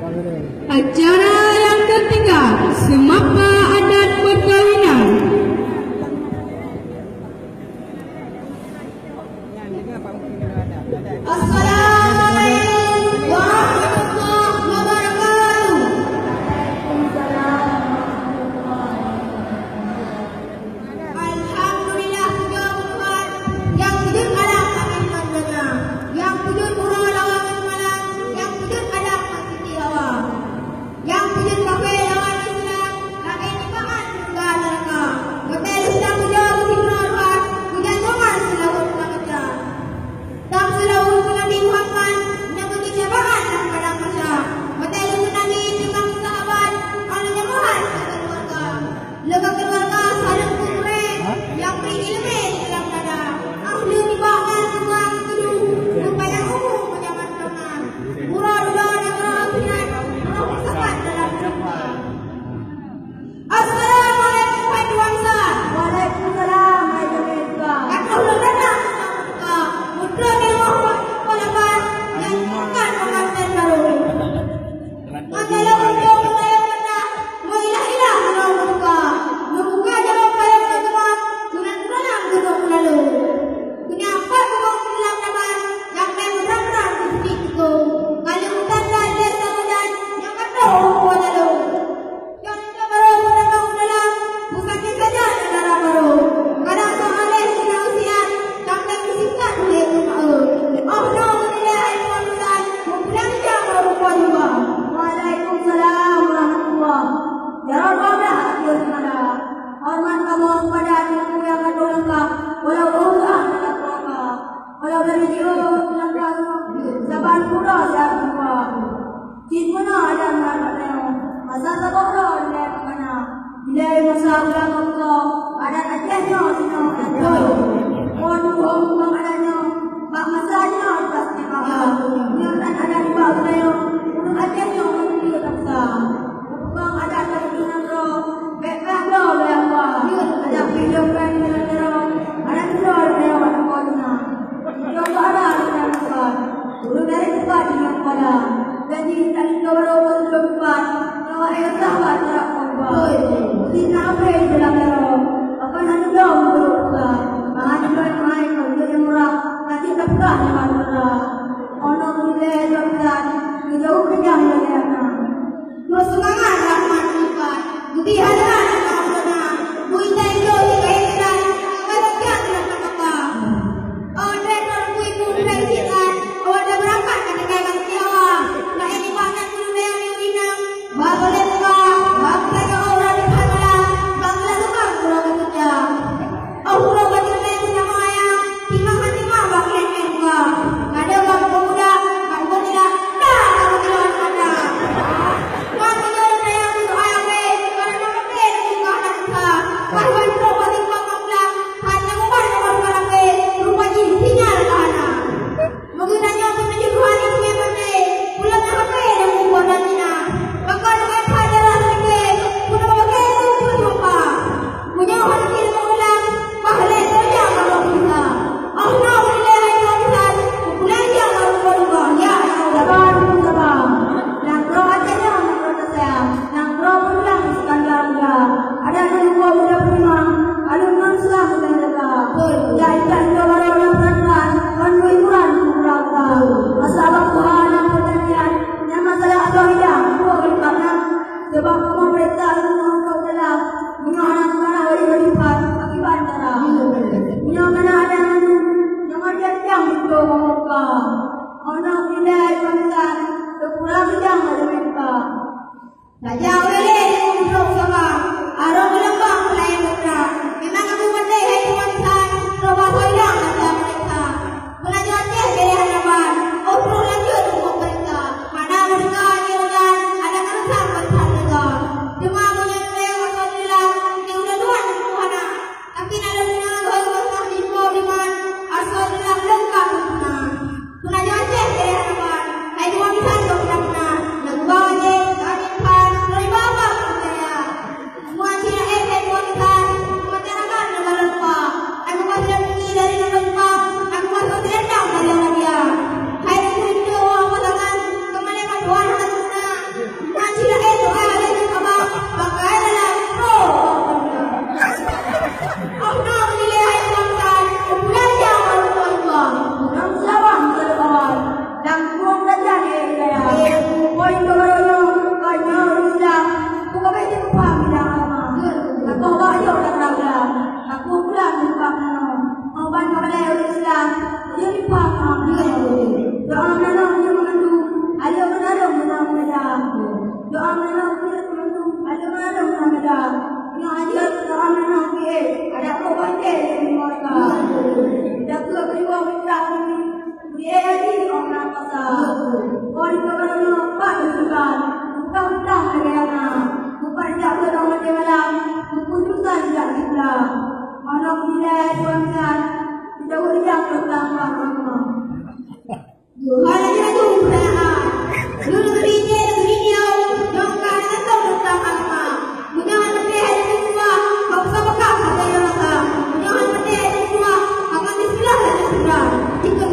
Acara yang ketiga, Semapa Adat Perkawinan. Assalamualaikum warahmatullahi wabarakatuh. Alhamdulillah, puja Tuhan yang wujud alam langit dan dunia, yang wujud murah lawan malam, yang wujud alam masjid hawa, yang wujud kafe lawan Islam, langit dipangan surga neraka. Betul sudah puja Tuhan, puja Tuhan selalu bekerja. Dan selalu Nabi Muhammad menyebut jabatan dan pada masa. Betul Nabi dengan sahabat, anaknya Muhammad keluarga. Lembaga keluarga saling kurang yang beri ilmu dalam dada. Ahli dibahkan semua itu supaya umum menjaman tangan. Murah dunia dan murah akhirat, murah bersama dalam jumpa. Assalamualaikum warahmatullahi wabarakatuh. Waalaikumsalam warahmatullahi wabarakatuh. Aku datang ke Putra Dewa Palapan yang bukan pengantin baru. Adalah untuk wilayah mana mengilah-ilah membuka jalan bayar teman dengan pulang gunung lalu. Punya apa gunung dalam taman yang berang-berang di sini itu. Kali hutan dan desa hujan yang kacau rumput lalu. Yang kita baru menambang dalam bukan saja negara baru. Kadang soalnya sudah usia sampai disingkat oleh rumah. Oh no, menilai perusahaan mempulang jam berupa juga. Waalaikumsalam warahmatullahi. Jarang kau berada. Hormat kamu kepada ilmu yang kau lengkap. Walau berusaha tidak lengkap. Walau dari jiwa lengkap. Saban pura dan jiwa. Cinta ada mana? Masa sekolah dan mana? Bila masa ulang kau ada tajamnya sino kau. Mohon mengadanya. Bak masanya pasti mahal. Yang ada di bawah saya. Untuk ajanya mesti terasa. Bukan ada keinginan roh. Baiklah doa berapa. Ada video kan dengan roh. Ada doa lewat kodnya. Coba ada dengan depan. Dulu dari depan dengan kepala. Jadi tadi kau berdepan. Kau air sahabat tak korban. Tidak apa yang dalam roh. Akan ada doa berdoa. Mahajuan main kalau murah. Nanti terbuka dengan murah. Orang boleh doakan. Jauh kejam dari anak. Terus semangat rahmat Tuhan. Budi hadirat dan benar. Buita itu dikaitkan. Berkat dalam apa? Orang terpui pun berisikan. Orang dah berangkat ke negara Tiawa. Nak ini bahkan dulu yang diurinam. Boleh buka. Bangsa orang di Panalang. Bangsa tukang pulau bekerja. Oh pulau bekerja yang punya ayam. Timah-timah bakal yang buka. Ada bang pemuda. Bang pemuda. Dah kamu kelawan ada. Bang penyuruh yang untuk ayam. Kalau nak pakai buka anak kita. Kawan pro paling bang manglang. Hanya ngubah nomor kalambe. Rupa jin sinyal kahana. Menggunanya untuk menjuruhan itu memang pulang HP dan membuat dana. Bakal dengan hajaran lagi. Pulang pakai itu berjumpa. Punya orang kiri mengulang. Bahagia saja kalau kita. Oh no, boleh itu besar. Pulang dia kalau berubah. Ya, sabar. Nang pro aja nang pro saya. Nang pro pulang sekandar muda. Ada dua muda prima. Alun manusia muda lega. Jaikan dua orang perempuan. Penuhi Quran merata. Masalah Tuhan yang pertanian. Yang masalah Allah hilang. Karena sebab kamu mereka rumah kau telah menyohran mana wali-wali akibat darah. Menyokana ada yang ada yang betul muka. Anak bila pangkat terpulang sedang ada mereka. Saja boleh untuk sama. Arang lembang pelayan mereka. Memang aku pandai hai tuan-tuan. Coba hilang ada mereka. Belajar dia pilihan lawan. Obrol lanjut untuk mereka. Mana mereka jalan ada kerusak berharga. Cuma punya yang Alhamdulillah yang udah Tuhan Tuhan. Tapi ada punya gol di bawah iman. Alhamdulillah lengkap punya. Tuna jalan pilihan lawan. Hai tuan-tuan kau pernah. Yang bawa je, kau ni pan, dari bawah. ngajar kami nanti ada pokoknya di mereka jaga beriwa berani dia di orang kata orang kata apa juga bukan negara bukan jaga orang negara keputusan jaga anak bila tuan tidak boleh jaga tentang apa ada yang tu berapa dulu negerinya yang kaya tahu tentang apa jangan lebih hari semua kau sama kau ada yang rasa jangan lebih hari semua akan disilahkan sudah jika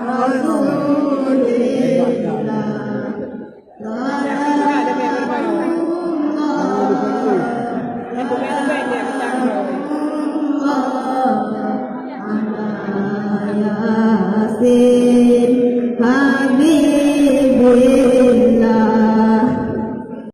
Alhamdulillah.